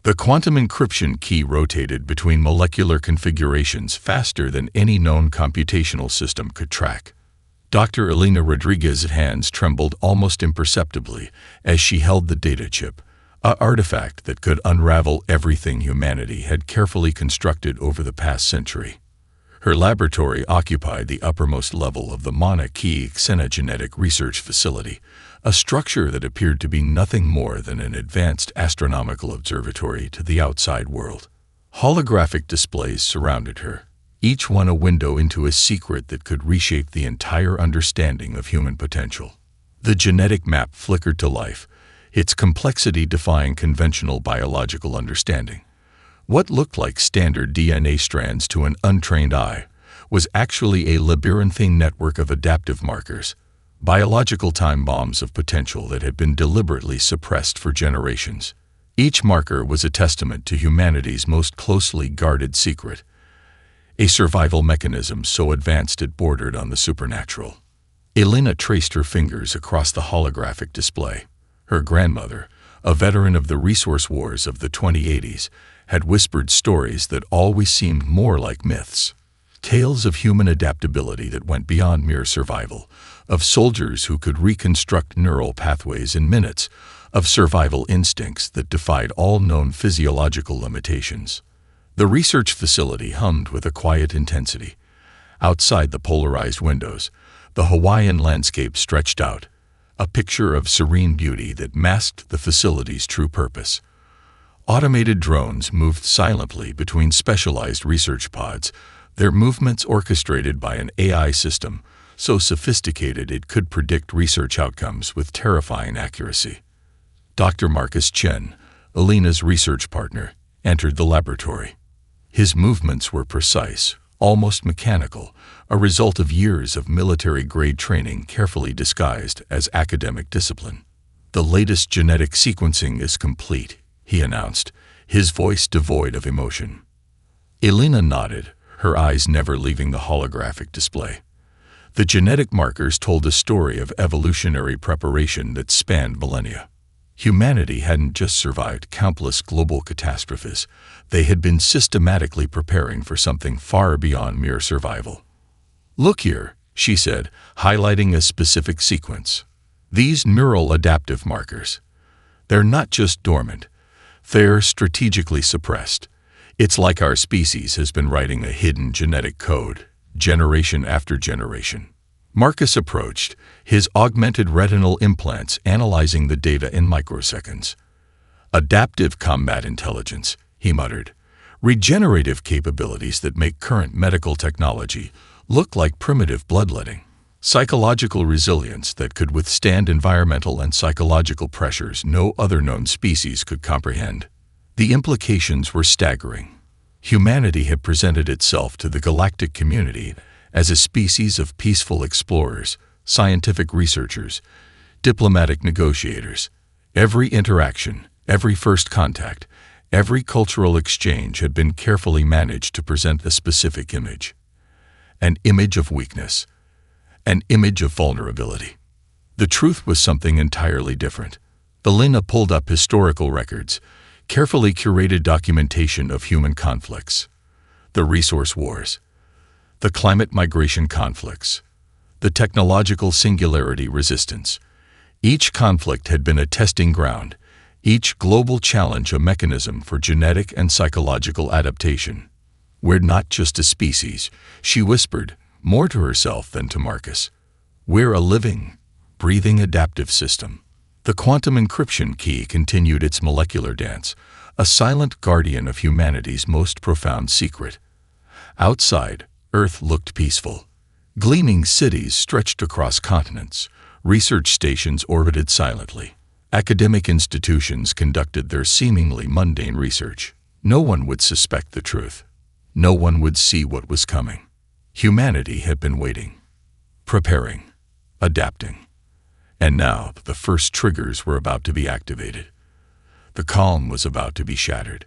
The quantum encryption key rotated between molecular configurations faster than any known computational system could track. Dr. Elena Rodriguez's hands trembled almost imperceptibly as she held the data chip, an artifact that could unravel everything humanity had carefully constructed over the past century. Her laboratory occupied the uppermost level of the Mauna Kea Xenogenetic Research Facility, a structure that appeared to be nothing more than an advanced astronomical observatory to the outside world. Holographic displays surrounded her, each one a window into a secret that could reshape the entire understanding of human potential. The genetic map flickered to life, its complexity defying conventional biological understanding. What looked like standard DNA strands to an untrained eye was actually a labyrinthine network of adaptive markers, biological time bombs of potential that had been deliberately suppressed for generations. Each marker was a testament to humanity's most closely guarded secret, a survival mechanism so advanced it bordered on the supernatural. Elena traced her fingers across the holographic display. Her grandmother, a veteran of the resource wars of the 2080s, had whispered stories that always seemed more like myths. Tales of human adaptability that went beyond mere survival, of soldiers who could reconstruct neural pathways in minutes, of survival instincts that defied all known physiological limitations. The research facility hummed with a quiet intensity. Outside the polarized windows, the Hawaiian landscape stretched out, a picture of serene beauty that masked the facility's true purpose. Automated drones moved silently between specialized research pods, their movements orchestrated by an AI system so sophisticated it could predict research outcomes with terrifying accuracy. Dr. Marcus Chen, Elena's research partner, entered the laboratory. His movements were precise, almost mechanical, a result of years of military-grade training carefully disguised as academic discipline. "The latest genetic sequencing is complete," he announced, his voice devoid of emotion. Elena nodded, her eyes never leaving the holographic display. The genetic markers told a story of evolutionary preparation that spanned millennia. Humanity hadn't just survived countless global catastrophes, they had been systematically preparing for something far beyond mere survival. "Look here," she said, highlighting a specific sequence. "These neural adaptive markers. They're not just dormant, they're strategically suppressed. It's like our species has been writing a hidden genetic code, generation after generation." Marcus approached, his augmented retinal implants analyzing the data in microseconds. "Adaptive combat intelligence," he muttered. "Regenerative capabilities that make current medical technology look like primitive bloodletting. Psychological resilience that could withstand environmental and psychological pressures no other known species could comprehend." The implications were staggering. Humanity had presented itself to the galactic community as a species of peaceful explorers, scientific researchers, diplomatic negotiators. Every interaction, every first contact, every cultural exchange had been carefully managed to present a specific image. An image of weakness, an image of vulnerability. The truth was something entirely different. Elena pulled up historical records, carefully curated documentation of human conflicts. The resource wars, the climate migration conflicts, the technological singularity resistance. Each conflict had been a testing ground, each global challenge a mechanism for genetic and psychological adaptation. "We're not just a species," she whispered, more to herself than to Marcus. "We're a living, breathing adaptive system." The quantum encryption key continued its molecular dance, a silent guardian of humanity's most profound secret. Outside, Earth looked peaceful. Gleaming cities stretched across continents. Research stations orbited silently. Academic institutions conducted their seemingly mundane research. No one would suspect the truth. No one would see what was coming. Humanity had been waiting, preparing, adapting. And now the first triggers were about to be activated. The calm was about to be shattered.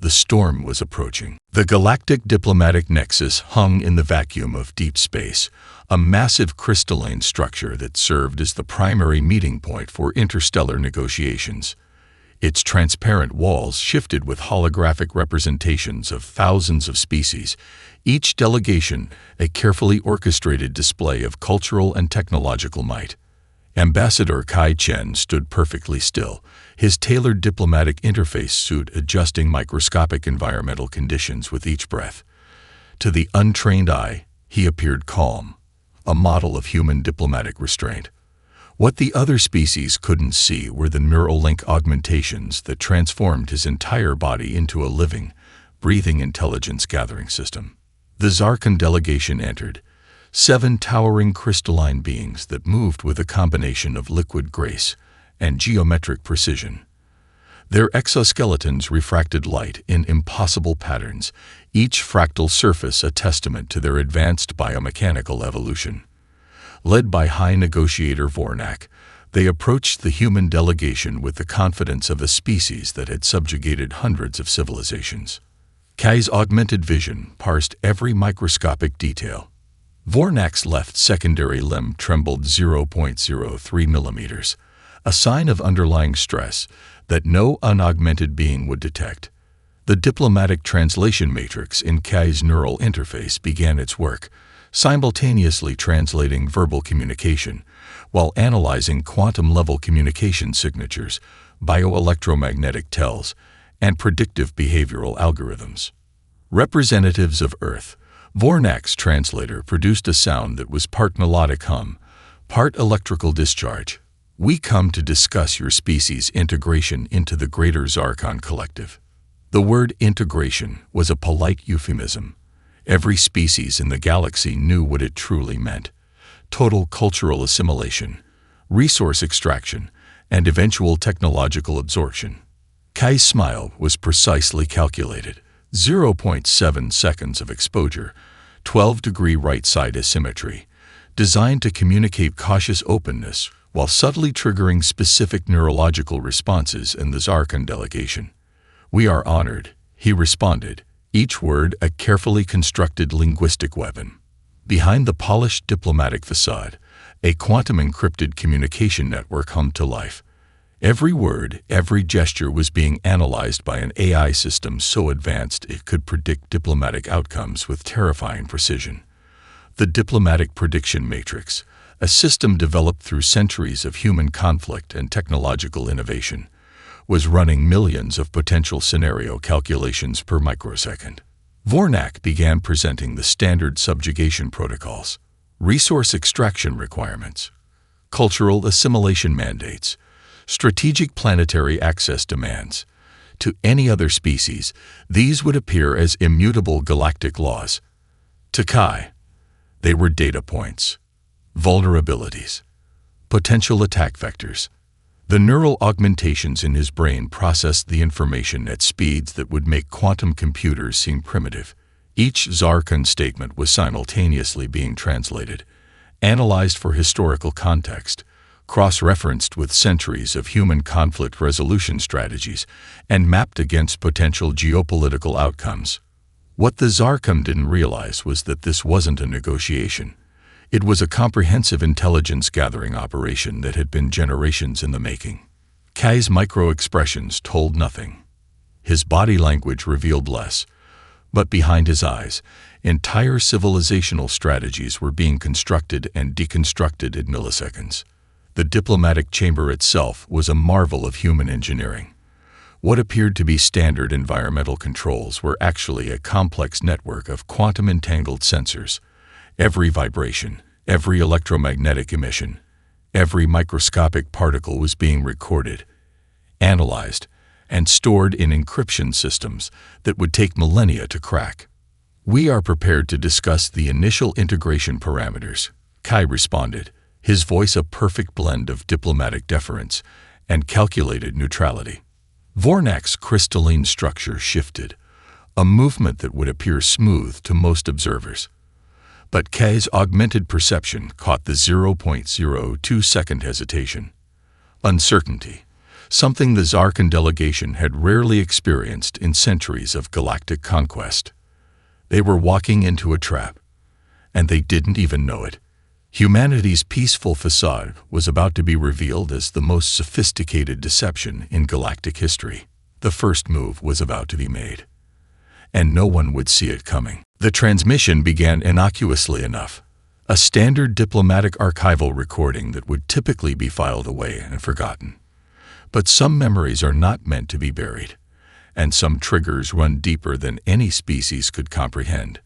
The storm was approaching. The galactic diplomatic nexus hung in the vacuum of deep space, a massive crystalline structure that served as the primary meeting point for interstellar negotiations. Its transparent walls shifted with holographic representations of thousands of species, each delegation a carefully orchestrated display of cultural and technological might. Ambassador Kai Chen stood perfectly still, his tailored diplomatic interface suit adjusting microscopic environmental conditions with each breath. To the untrained eye, he appeared calm, a model of human diplomatic restraint. What the other species couldn't see were the neural link augmentations that transformed his entire body into a living, breathing intelligence-gathering system. The Zarkon delegation entered, 7 towering crystalline beings that moved with a combination of liquid grace and geometric precision. Their exoskeletons refracted light in impossible patterns, each fractal surface a testament to their advanced biomechanical evolution. Led by High Negotiator Vornak, they approached the human delegation with the confidence of a species that had subjugated hundreds of civilizations. Kai's augmented vision parsed every microscopic detail. Vornak's left secondary limb trembled 0.03 millimeters, a sign of underlying stress that no unaugmented being would detect. The diplomatic translation matrix in Kai's neural interface began its work, simultaneously translating verbal communication while analyzing quantum-level communication signatures, bioelectromagnetic tells, and predictive behavioral algorithms. Representatives of Earth, Vornak's translator produced a sound that was part melodic hum, part electrical discharge. We come to discuss your species' integration into the greater Zarkon collective. The word integration was a polite euphemism. Every species in the galaxy knew what it truly meant: total cultural assimilation, resource extraction, and eventual technological absorption. Kai's smile was precisely calculated: 0.7 seconds of exposure, 12-degree right-side asymmetry, designed to communicate cautious openness while subtly triggering specific neurological responses in the Zarkon delegation. "We are honored," he responded, each word a carefully constructed linguistic weapon. Behind the polished diplomatic facade, a quantum-encrypted communication network hummed to life. Every word, every gesture was being analyzed by an AI system so advanced it could predict diplomatic outcomes with terrifying precision. The Diplomatic Prediction Matrix, a system developed through centuries of human conflict and technological innovation, was running millions of potential scenario calculations per microsecond. Vornak began presenting the standard subjugation protocols, resource extraction requirements, cultural assimilation mandates, strategic planetary access demands. To any other species, these would appear as immutable galactic laws. To Kai, they were data points, vulnerabilities, potential attack vectors. The neural augmentations in his brain processed the information at speeds that would make quantum computers seem primitive. Each Zarkon statement was simultaneously being translated, analyzed for historical context, cross-referenced with centuries of human conflict resolution strategies, and mapped against potential geopolitical outcomes. What the Zarkon didn't realize was that this wasn't a negotiation. It was a comprehensive intelligence-gathering operation that had been generations in the making. Kai's micro-expressions told nothing. His body language revealed less, but behind his eyes, entire civilizational strategies were being constructed and deconstructed in milliseconds. The diplomatic chamber itself was a marvel of human engineering. What appeared to be standard environmental controls were actually a complex network of quantum-entangled sensors. Every vibration, every electromagnetic emission, every microscopic particle was being recorded, analyzed, and stored in encryption systems that would take millennia to crack. "We are prepared to discuss the initial integration parameters," Kai responded, his voice a perfect blend of diplomatic deference and calculated neutrality. Vornak's crystalline structure shifted, a movement that would appear smooth to most observers. But Kai's augmented perception caught the 0.02-second hesitation. Uncertainty, something the Zarkon delegation had rarely experienced in centuries of galactic conquest. They were walking into a trap, and they didn't even know it. Humanity's peaceful facade was about to be revealed as the most sophisticated deception in galactic history. The first move was about to be made, and no one would see it coming. The transmission began innocuously enough, a standard diplomatic archival recording that would typically be filed away and forgotten. But some memories are not meant to be buried, and some triggers run deeper than any species could comprehend.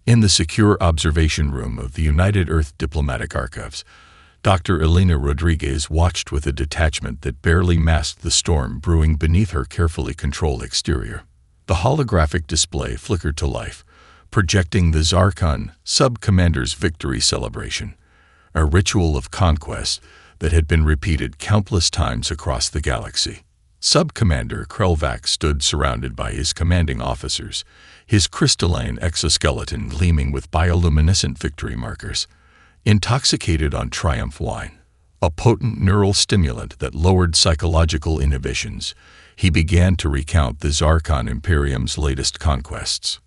In the secure observation room of the United Earth Diplomatic Archives, Dr. Elena Rodriguez watched with a detachment that barely masked the storm brewing beneath her carefully controlled exterior. The holographic display flickered to life, projecting the Zarkon sub-commander's victory celebration, a ritual of conquest that had been repeated countless times across the galaxy. Sub-Commander Krelvac stood surrounded by his commanding officers, his crystalline exoskeleton gleaming with bioluminescent victory markers. Intoxicated on triumph wine, a potent neural stimulant that lowered psychological inhibitions, he began to recount the Zarkon Imperium's latest conquests.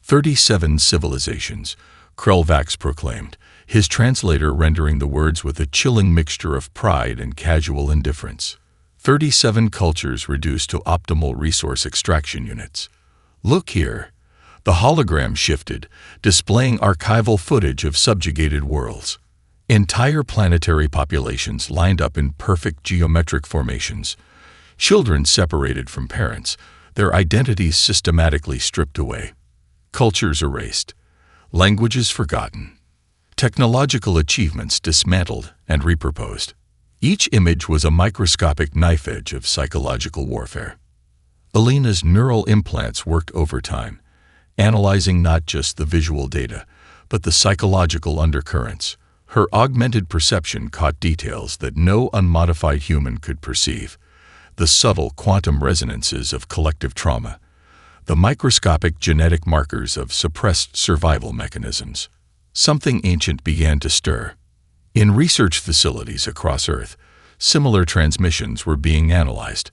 37 civilizations, Krelvac proclaimed, his translator rendering the words with a chilling mixture of pride and casual indifference. 37 cultures reduced to optimal resource extraction units. Look here. The hologram shifted, displaying archival footage of subjugated worlds. Entire planetary populations lined up in perfect geometric formations. Children separated from parents, their identities systematically stripped away. Cultures erased. Languages forgotten. Technological achievements dismantled and repurposed. Each image was a microscopic knife edge of psychological warfare. Elena's neural implants worked overtime, analyzing not just the visual data, but the psychological undercurrents. Her augmented perception caught details that no unmodified human could perceive: the subtle quantum resonances of collective trauma, the microscopic genetic markers of suppressed survival mechanisms. Something ancient began to stir. In research facilities across Earth, similar transmissions were being analyzed,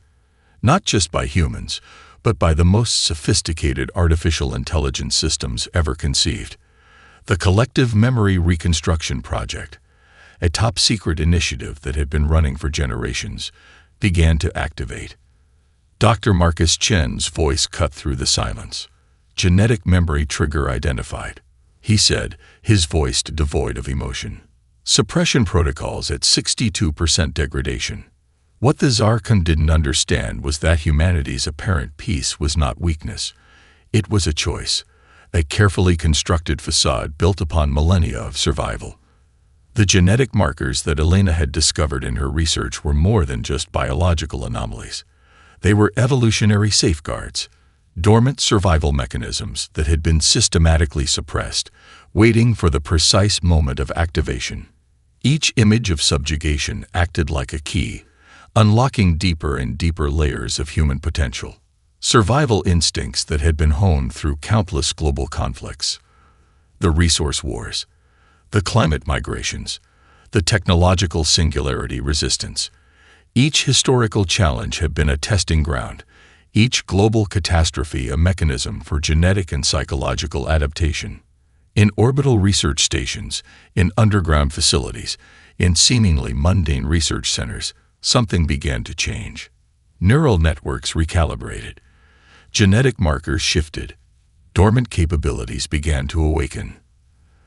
not just by humans, but by the most sophisticated artificial intelligence systems ever conceived. The Collective Memory Reconstruction Project, a top-secret initiative that had been running for generations, began to activate. Dr. Marcus Chen's voice cut through the silence. Genetic memory trigger identified, he said, his voice devoid of emotion. Suppression protocols at 62% degradation. What the Zarkon didn't understand was that humanity's apparent peace was not weakness. It was a choice, a carefully constructed facade built upon millennia of survival. The genetic markers that Elena had discovered in her research were more than just biological anomalies. They were evolutionary safeguards, dormant survival mechanisms that had been systematically suppressed, waiting for the precise moment of activation. Each image of subjugation acted like a key, unlocking deeper and deeper layers of human potential. Survival instincts that had been honed through countless global conflicts. The resource wars, the climate migrations, the technological singularity resistance. Each historical challenge had been a testing ground, each global catastrophe a mechanism for genetic and psychological adaptation. In orbital research stations, in underground facilities, in seemingly mundane research centers, something began to change. Neural networks recalibrated. Genetic markers shifted. Dormant capabilities began to awaken.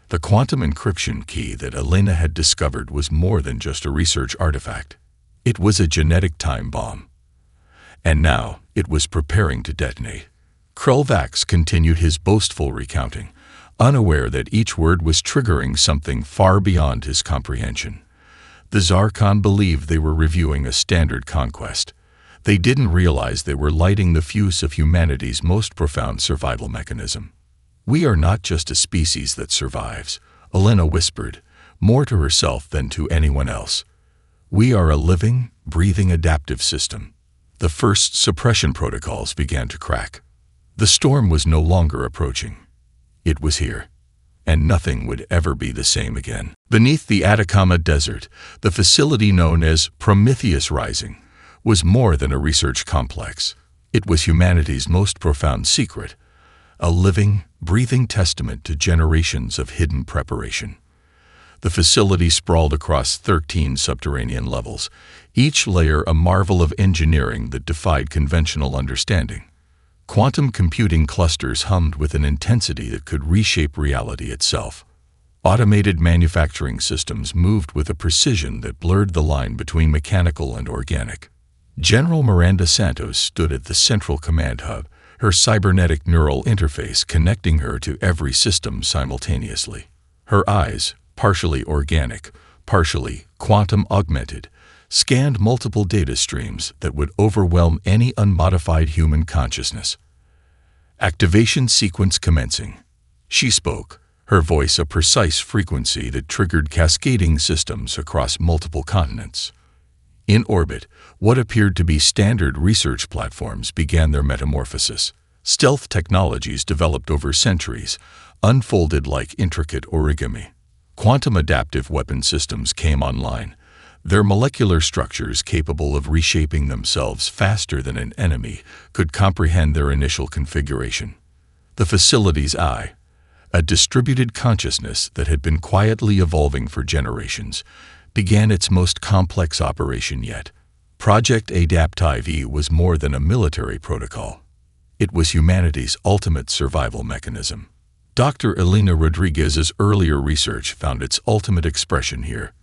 The quantum encryption key that Elena had discovered was more than just a research artifact. It was a genetic time bomb. And now, it was preparing to detonate. Krelvac continued his boastful recounting, unaware that each word was triggering something far beyond his comprehension. The Zarkon believed they were reviewing a standard conquest. They didn't realize they were lighting the fuse of humanity's most profound survival mechanism. "We are not just a species that survives," Elena whispered, more to herself than to anyone else. "We are a living, breathing adaptive system." The first suppression protocols began to crack. The storm was no longer approaching. It was here, and nothing would ever be the same again. Beneath the Atacama Desert, the facility known as Prometheus Rising was more than a research complex. It was humanity's most profound secret, a living, breathing testament to generations of hidden preparation. The facility sprawled across 13 subterranean levels, each layer a marvel of engineering that defied conventional understanding. Quantum computing clusters hummed with an intensity that could reshape reality itself. Automated manufacturing systems moved with a precision that blurred the line between mechanical and organic. General Miranda Santos stood at the central command hub, her cybernetic neural interface connecting her to every system simultaneously. Her eyes, partially organic, partially quantum-augmented, scanned multiple data streams that would overwhelm any unmodified human consciousness. Activation sequence commencing. She spoke, her voice a precise frequency that triggered cascading systems across multiple continents. In orbit, what appeared to be standard research platforms began their metamorphosis. Stealth technologies developed over centuries, unfolded like intricate origami. Quantum adaptive weapon systems came online, their molecular structures capable of reshaping themselves faster than an enemy could comprehend their initial configuration. The facility's eye, a distributed consciousness that had been quietly evolving for generations, began its most complex operation yet. Project Adaptive was more than a military protocol. It was humanity's ultimate survival mechanism. Dr. Elena Rodriguez's earlier research found its ultimate expression here.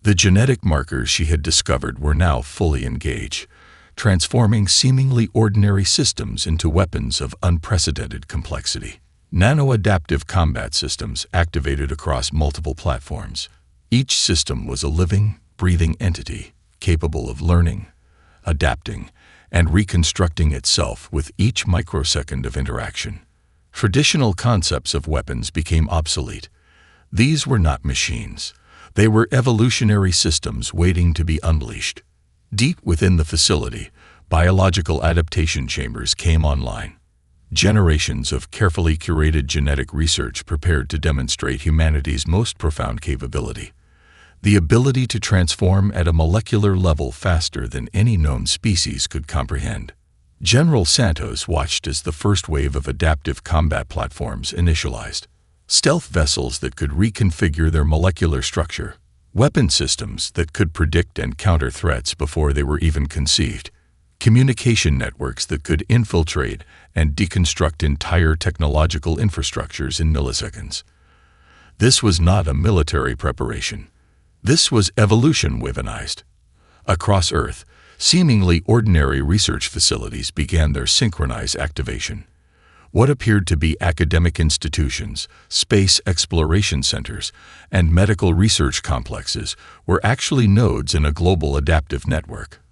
The genetic markers she had discovered were now fully engaged, transforming seemingly ordinary systems into weapons of unprecedented complexity. Nano-adaptive combat systems activated across multiple platforms. Each system was a living, breathing entity, capable of learning, adapting, and reconstructing itself with each microsecond of interaction. Traditional concepts of weapons became obsolete. These were not machines. They were evolutionary systems waiting to be unleashed. Deep within the facility, biological adaptation chambers came online. Generations of carefully curated genetic research prepared to demonstrate humanity's most profound capability. The ability to transform at a molecular level faster than any known species could comprehend. General Santos watched as the first wave of adaptive combat platforms initialized. Stealth vessels that could reconfigure their molecular structure. Weapon systems that could predict and counter threats before they were even conceived. Communication networks that could infiltrate and deconstruct entire technological infrastructures in milliseconds. This was not a military preparation. This was evolution weaponized. Across Earth, seemingly ordinary research facilities began their synchronized activation. What appeared to be academic institutions, space exploration centers, and medical research complexes were actually nodes in a global adaptive network.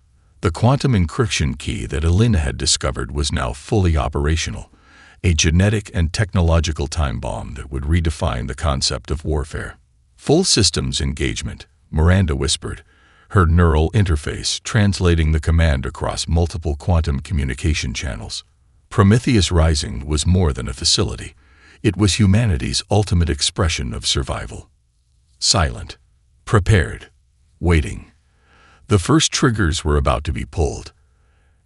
The quantum encryption key that Elena had discovered was now fully operational, a genetic and technological time bomb that would redefine the concept of warfare. Full systems engagement, Miranda whispered, her neural interface translating the command across multiple quantum communication channels. Prometheus Rising was more than a facility. It was humanity's ultimate expression of survival. Silent, prepared, waiting. The first triggers were about to be pulled,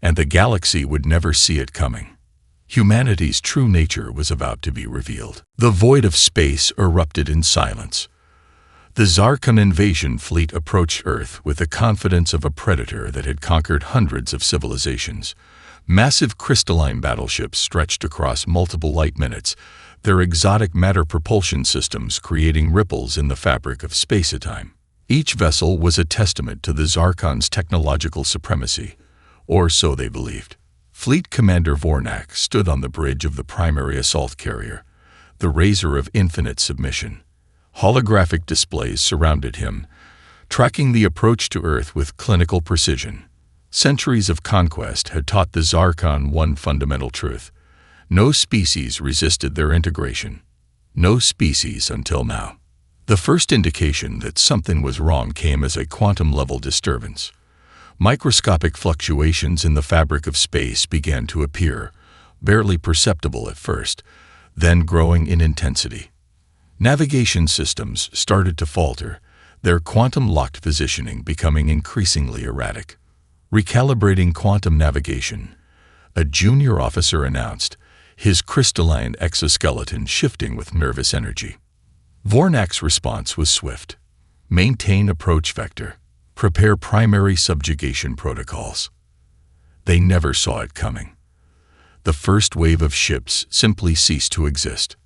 and the galaxy would never see it coming. Humanity's true nature was about to be revealed. The void of space erupted in silence. The Zarkon invasion fleet approached Earth with the confidence of a predator that had conquered hundreds of civilizations. Massive crystalline battleships stretched across multiple light minutes, their exotic matter propulsion systems creating ripples in the fabric of space-time. Each vessel was a testament to the Zarkon's technological supremacy, or so they believed. Fleet Commander Vornak stood on the bridge of the primary assault carrier, the razor of infinite submission. Holographic displays surrounded him, tracking the approach to Earth with clinical precision. Centuries of conquest had taught the Zarkon one fundamental truth. No species resisted their integration. No species until now. The first indication that something was wrong came as a quantum-level disturbance. Microscopic fluctuations in the fabric of space began to appear, barely perceptible at first, then growing in intensity. Navigation systems started to falter, their quantum-locked positioning becoming increasingly erratic. Recalibrating quantum navigation, a junior officer announced, his crystalline exoskeleton shifting with nervous energy. Vornak's response was swift. Maintain approach vector. Prepare primary subjugation protocols. They never saw it coming. The first wave of ships simply ceased to exist.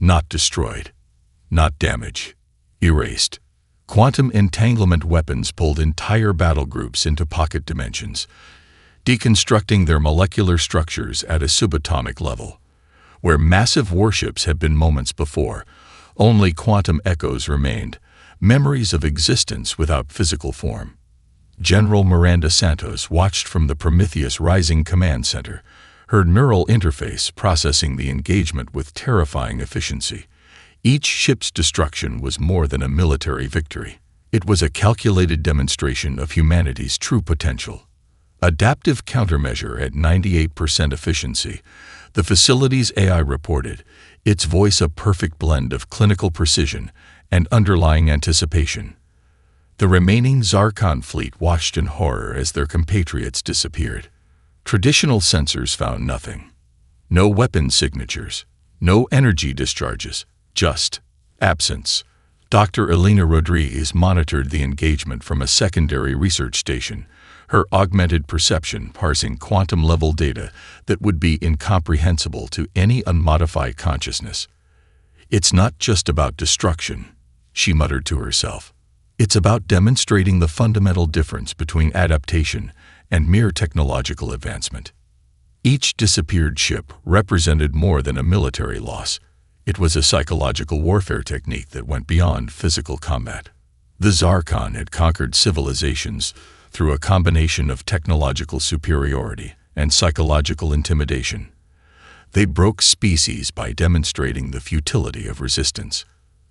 Not destroyed. Not damaged. Erased. Quantum entanglement weapons pulled entire battle groups into pocket dimensions, deconstructing their molecular structures at a subatomic level. Where massive warships had been moments before, only quantum echoes remained, memories of existence without physical form. General Miranda Santos watched from the Prometheus Rising Command Center, her neural interface processing the engagement with terrifying efficiency. Each ship's destruction was more than a military victory. It was a calculated demonstration of humanity's true potential. Adaptive countermeasure at 98% efficiency, the facility's AI reported, its voice a perfect blend of clinical precision and underlying anticipation. The remaining Zarkon fleet watched in horror as their compatriots disappeared. Traditional sensors found nothing. No weapon signatures, no energy discharges, just absence. Dr. Elena Rodriguez monitored the engagement from a secondary research station, her augmented perception parsing quantum-level data that would be incomprehensible to any unmodified consciousness. It's not just about destruction, she muttered to herself. It's about demonstrating the fundamental difference between adaptation and mere technological advancement. Each disappeared ship represented more than a military loss. It was a psychological warfare technique that went beyond physical combat. The Zarkon had conquered civilizations through a combination of technological superiority and psychological intimidation. They broke species by demonstrating the futility of resistance.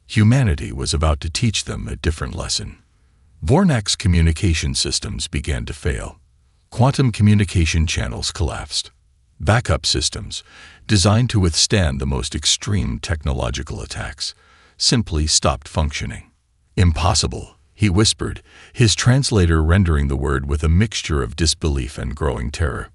Humanity was about to teach them a different lesson. Vornak's communication systems began to fail. Quantum communication channels collapsed. Backup systems, designed to withstand the most extreme technological attacks, simply stopped functioning. Impossible, he whispered, his translator rendering the word with a mixture of disbelief and growing terror.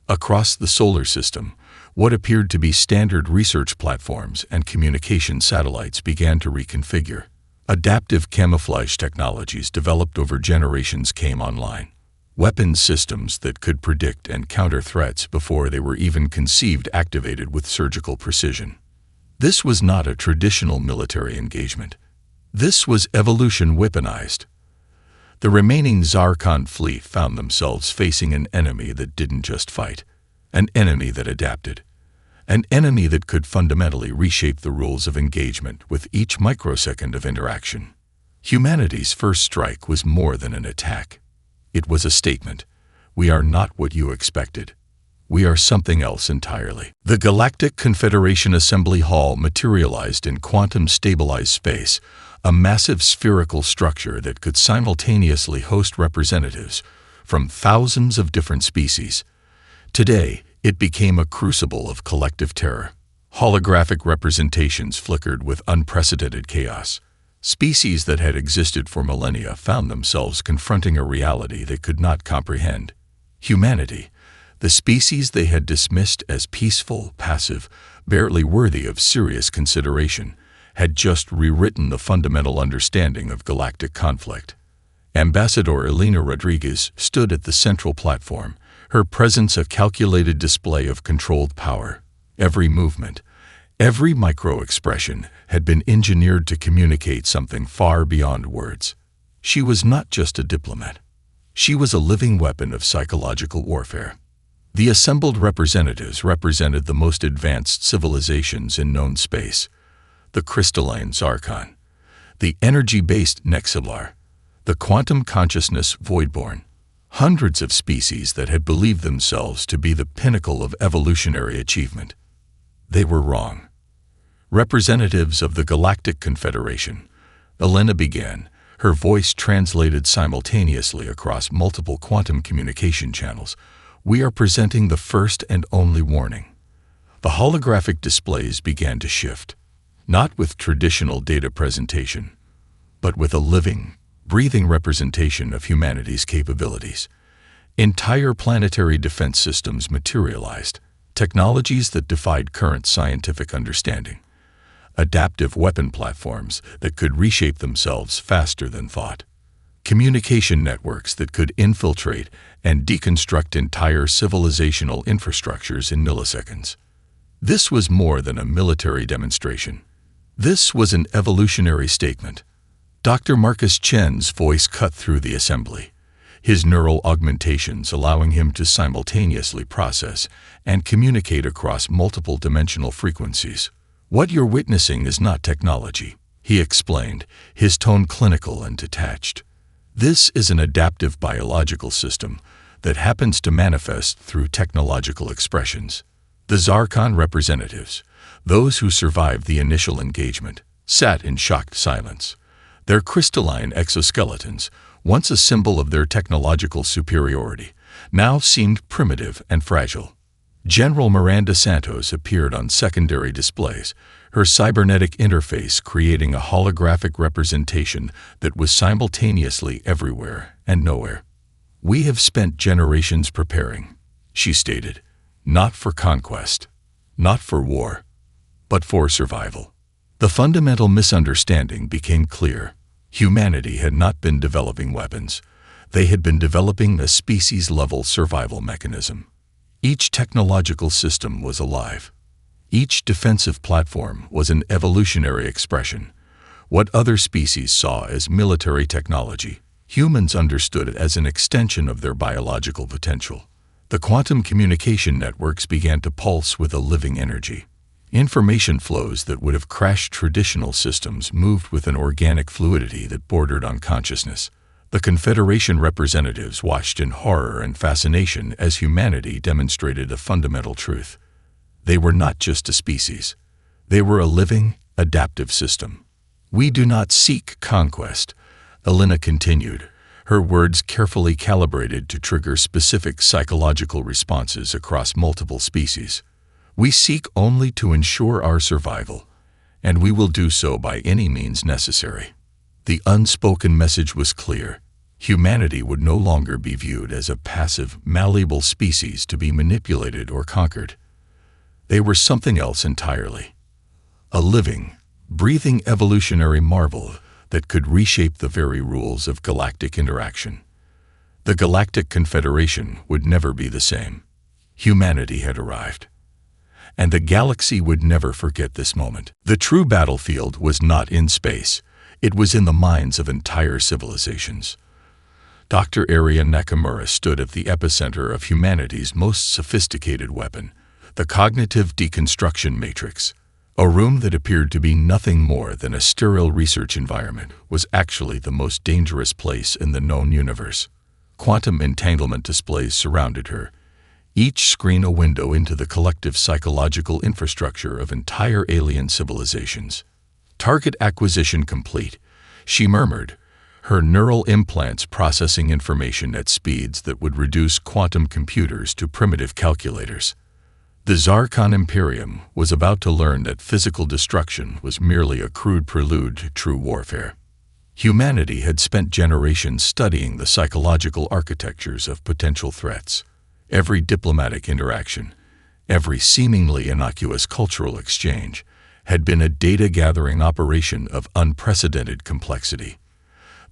Across the solar system, what appeared to be standard research platforms and communication satellites began to reconfigure. Adaptive camouflage technologies developed over generations came online. Weapons systems that could predict and counter threats before they were even conceived activated with surgical precision. This was not a traditional military engagement. This was evolution weaponized. The remaining Zarkon fleet found themselves facing an enemy that didn't just fight, an enemy that adapted, an enemy that could fundamentally reshape the rules of engagement with each microsecond of interaction. Humanity's first strike was more than an attack. It was a statement. We are not what you expected. We are something else entirely. The Galactic Confederation Assembly Hall materialized in quantum-stabilized space, a massive spherical structure that could simultaneously host representatives from thousands of different species. Today, it became a crucible of collective terror. Holographic representations flickered with unprecedented chaos. Species that had existed for millennia found themselves confronting a reality they could not comprehend. Humanity, the species they had dismissed as peaceful, passive, barely worthy of serious consideration, had just rewritten the fundamental understanding of galactic conflict. Ambassador Elena Rodriguez stood at the central platform, her presence a calculated display of controlled power. Every movement, every micro-expression had been engineered to communicate something far beyond words. She was not just a diplomat. She was a living weapon of psychological warfare. The assembled representatives represented the most advanced civilizations in known space: the crystalline Zarkon, the energy-based Nexiblar, the quantum consciousness Voidborn, hundreds of species that had believed themselves to be the pinnacle of evolutionary achievement. They were wrong. Representatives of the Galactic Confederation, Elena began, her voice translated simultaneously across multiple quantum communication channels. We are presenting the first and only warning. The holographic displays began to shift, not with traditional data presentation, but with a living, breathing representation of humanity's capabilities. Entire planetary defense systems materialized, technologies that defied current scientific understanding. adaptive weapon platforms that could reshape themselves faster than thought, communication networks that could infiltrate and deconstruct entire civilizational infrastructures in milliseconds. This was more than a military demonstration. This was an evolutionary statement. Dr. Marcus Chen's voice cut through the assembly, his neural augmentations allowing him to simultaneously process and communicate across multiple dimensional frequencies. "What you're witnessing is not technology," he explained, his tone clinical and detached. "This is an adaptive biological system that happens to manifest through technological expressions." The Zarkon representatives, those who survived the initial engagement, sat in shocked silence. Their crystalline exoskeletons, once a symbol of their technological superiority, now seemed primitive and fragile. General Miranda Santos appeared on secondary displays, her cybernetic interface creating a holographic representation that was simultaneously everywhere and nowhere. "We have spent generations preparing," she stated, "not for conquest, not for war, but for survival." The fundamental misunderstanding became clear. Humanity had not been developing weapons. They had been developing a species-level survival mechanism. Each technological system was alive. Each defensive platform was an evolutionary expression. What other species saw as military technology, humans understood it as an extension of their biological potential. The quantum communication networks began to pulse with a living energy. Information flows that would have crashed traditional systems moved with an organic fluidity that bordered on consciousness. The Confederation representatives watched in horror and fascination as humanity demonstrated a fundamental truth. They were not just a species. They were a living, adaptive system. "We do not seek conquest," Elena continued, her words carefully calibrated to trigger specific psychological responses across multiple species. "We seek only to ensure our survival, and we will do so by any means necessary." The unspoken message was clear. Humanity would no longer be viewed as a passive, malleable species to be manipulated or conquered. They were something else entirely. A living, breathing evolutionary marvel that could reshape the very rules of galactic interaction. The Galactic Confederation would never be the same. Humanity had arrived. And the galaxy would never forget this moment. The true battlefield was not in space. It was in the minds of entire civilizations. Dr. Arya Nakamura stood at the epicenter of humanity's most sophisticated weapon, the cognitive deconstruction matrix. A room that appeared to be nothing more than a sterile research environment was actually the most dangerous place in the known universe. Quantum entanglement displays surrounded her, each screen a window into the collective psychological infrastructure of entire alien civilizations. "Target acquisition complete," she murmured, her neural implants processing information at speeds that would reduce quantum computers to primitive calculators. The Zarkon Imperium was about to learn that physical destruction was merely a crude prelude to true warfare. Humanity had spent generations studying the psychological architectures of potential threats. Every diplomatic interaction, every seemingly innocuous cultural exchange, had been a data-gathering operation of unprecedented complexity.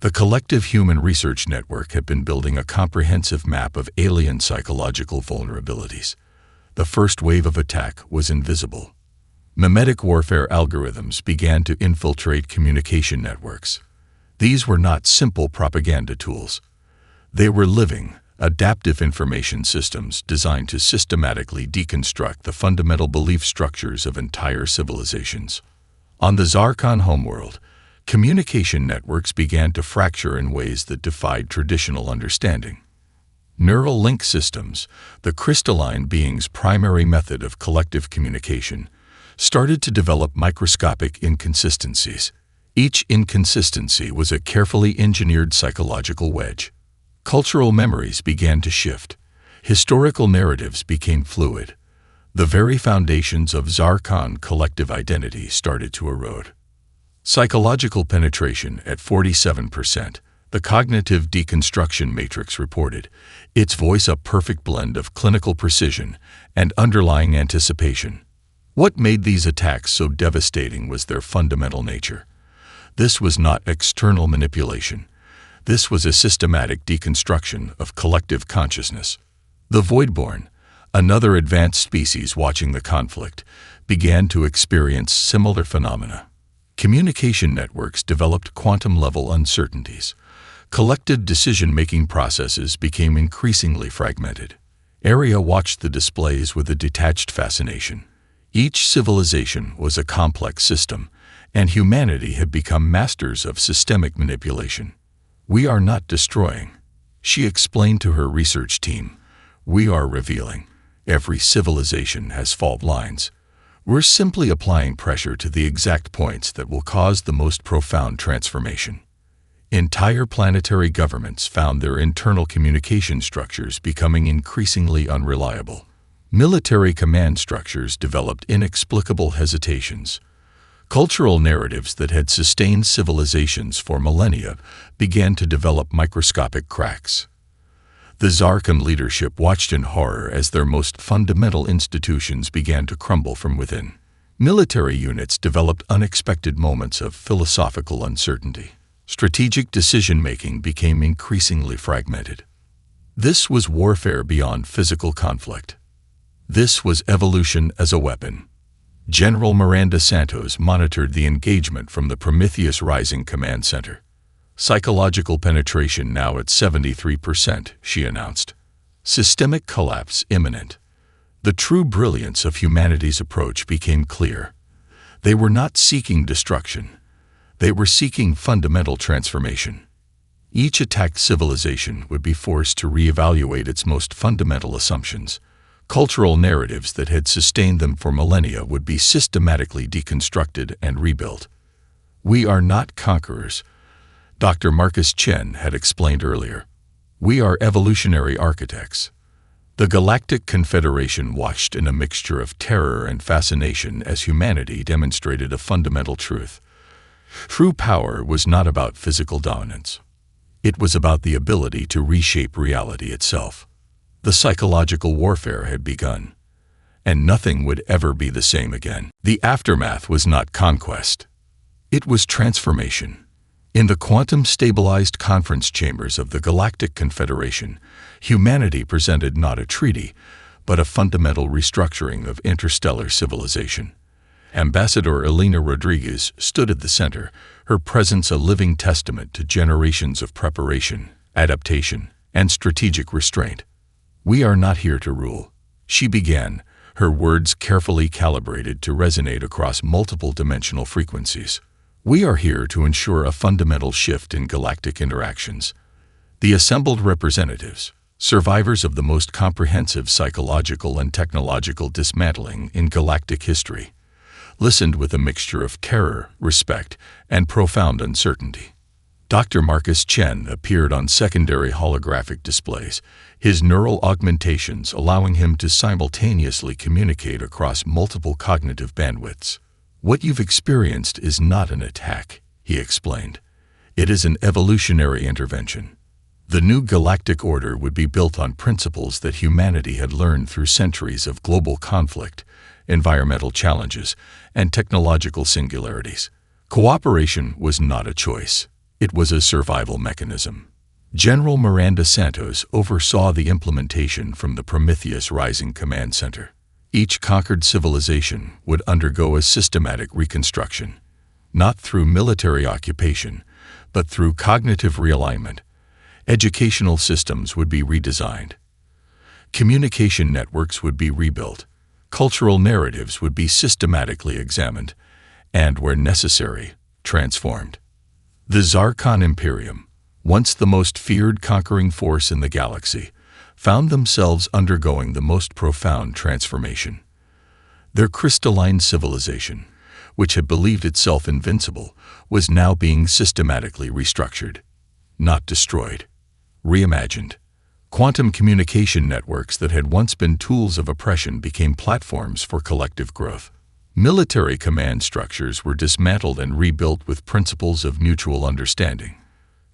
The collective human research network had been building a comprehensive map of alien psychological vulnerabilities. The first wave of attack was invisible. Mimetic warfare algorithms began to infiltrate communication networks. These were not simple propaganda tools. They were living, adaptive information systems designed to systematically deconstruct the fundamental belief structures of entire civilizations. On the Zarkon homeworld, communication networks began to fracture in ways that defied traditional understanding. Neural link systems, the crystalline being's primary method of collective communication, started to develop microscopic inconsistencies. Each inconsistency was a carefully engineered psychological wedge. Cultural memories began to shift. Historical narratives became fluid. The very foundations of Zarkon collective identity started to erode. Psychological penetration at 47%. The cognitive deconstruction matrix reported, its voice a perfect blend of clinical precision and underlying anticipation. What made these attacks so devastating was their fundamental nature. This was not external manipulation. This was a systematic deconstruction of collective consciousness. The Voidborn, another advanced species watching the conflict, began to experience similar phenomena. Communication networks developed quantum-level uncertainties. Collective decision-making processes became increasingly fragmented. Area watched the displays with a detached fascination. Each civilization was a complex system, and humanity had become masters of systemic manipulation. "We are not destroying," she explained to her research team. "We are revealing. Every civilization has fault lines. We're simply applying pressure to the exact points that will cause the most profound transformation." Entire planetary governments found their internal communication structures becoming increasingly unreliable. Military command structures developed inexplicable hesitations. Cultural narratives that had sustained civilizations for millennia began to develop microscopic cracks. The Zarkon leadership watched in horror as their most fundamental institutions began to crumble from within. Military units developed unexpected moments of philosophical uncertainty. Strategic decision-making became increasingly fragmented. This was warfare beyond physical conflict. This was evolution as a weapon. General Miranda Santos monitored the engagement from the Prometheus Rising Command Center. "Psychological penetration now at 73%, she announced. "Systemic collapse imminent." The true brilliance of humanity's approach became clear. They were not seeking destruction. They were seeking fundamental transformation. Each attacked civilization would be forced to reevaluate its most fundamental assumptions. Cultural narratives that had sustained them for millennia would be systematically deconstructed and rebuilt. "We are not conquerors," Dr. Marcus Chen had explained earlier. "We are evolutionary architects." The Galactic Confederation watched in a mixture of terror and fascination as humanity demonstrated a fundamental truth. True power was not about physical dominance. It was about the ability to reshape reality itself. The psychological warfare had begun, and nothing would ever be the same again. The aftermath was not conquest. It was transformation. In the quantum-stabilized conference chambers of the Galactic Confederation, humanity presented not a treaty, but a fundamental restructuring of interstellar civilization. Ambassador Elena Rodriguez stood at the center, her presence a living testament to generations of preparation, adaptation, and strategic restraint. "We are not here to rule," she began, her words carefully calibrated to resonate across multiple dimensional frequencies. "We are here to ensure a fundamental shift in galactic interactions." The assembled representatives, survivors of the most comprehensive psychological and technological dismantling in galactic history, listened with a mixture of terror, respect, and profound uncertainty. Dr. Marcus Chen appeared on secondary holographic displays, his neural augmentations allowing him to simultaneously communicate across multiple cognitive bandwidths. "What you've experienced is not an attack," he explained. "It is an evolutionary intervention. The new galactic order would be built on principles that humanity had learned through centuries of global conflict, environmental challenges, and technological singularities. Cooperation was not a choice. It was a survival mechanism." General Miranda Santos oversaw the implementation from the Prometheus Rising Command Center. Each conquered civilization would undergo a systematic reconstruction, not through military occupation, but through cognitive realignment. Educational systems would be redesigned. Communication networks would be rebuilt. Cultural narratives would be systematically examined, and, where necessary, transformed. The Zarkon Imperium, once the most feared conquering force in the galaxy, found themselves undergoing the most profound transformation. Their crystalline civilization, which had believed itself invincible, was now being systematically restructured. Not destroyed. Reimagined. Quantum communication networks that had once been tools of oppression became platforms for collective growth. Military command structures were dismantled and rebuilt with principles of mutual understanding.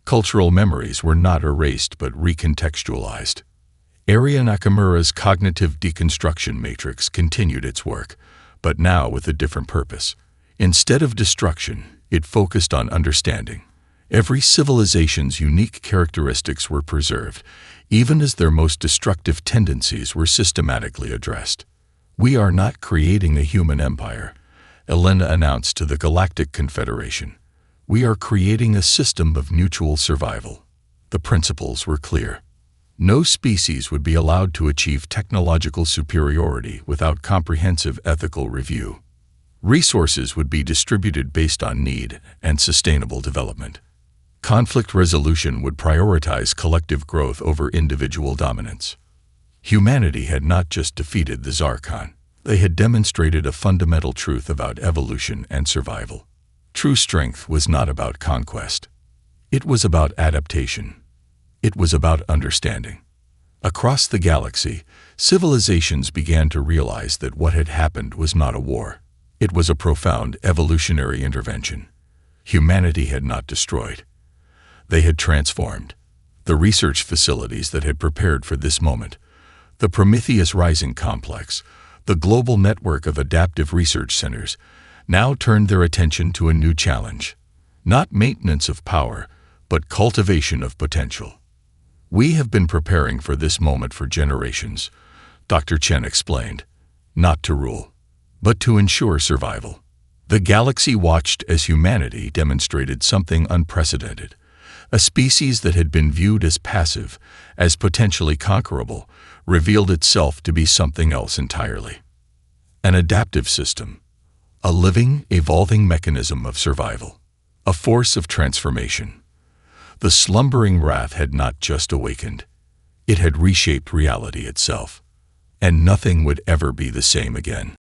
Cultural memories were not erased but recontextualized. Area Nakamura's cognitive deconstruction matrix continued its work, but now with a different purpose. Instead of destruction, it focused on understanding. Every civilization's unique characteristics were preserved, even as their most destructive tendencies were systematically addressed. "We are not creating a human empire," Elena announced to the Galactic Confederation. "We are creating a system of mutual survival." The principles were clear. No species would be allowed to achieve technological superiority without comprehensive ethical review. Resources would be distributed based on need and sustainable development. Conflict resolution would prioritize collective growth over individual dominance. Humanity had not just defeated the Zarkon. They had demonstrated a fundamental truth about evolution and survival. True strength was not about conquest. It was about adaptation. It was about understanding. Across the galaxy, civilizations began to realize that what had happened was not a war. It was a profound evolutionary intervention. Humanity had not destroyed. They had transformed. The research facilities that had prepared for this moment, the Prometheus Rising Complex, the global network of adaptive research centers, now turned their attention to a new challenge. Not maintenance of power, but cultivation of potential. "We have been preparing for this moment for generations," Dr. Chen explained. "Not to rule, but to ensure survival." The galaxy watched as humanity demonstrated something unprecedented. A species that had been viewed as passive, as potentially conquerable, revealed itself to be something else entirely. An adaptive system. A living, evolving mechanism of survival. A force of transformation. The slumbering wrath had not just awakened. It had reshaped reality itself. And nothing would ever be the same again.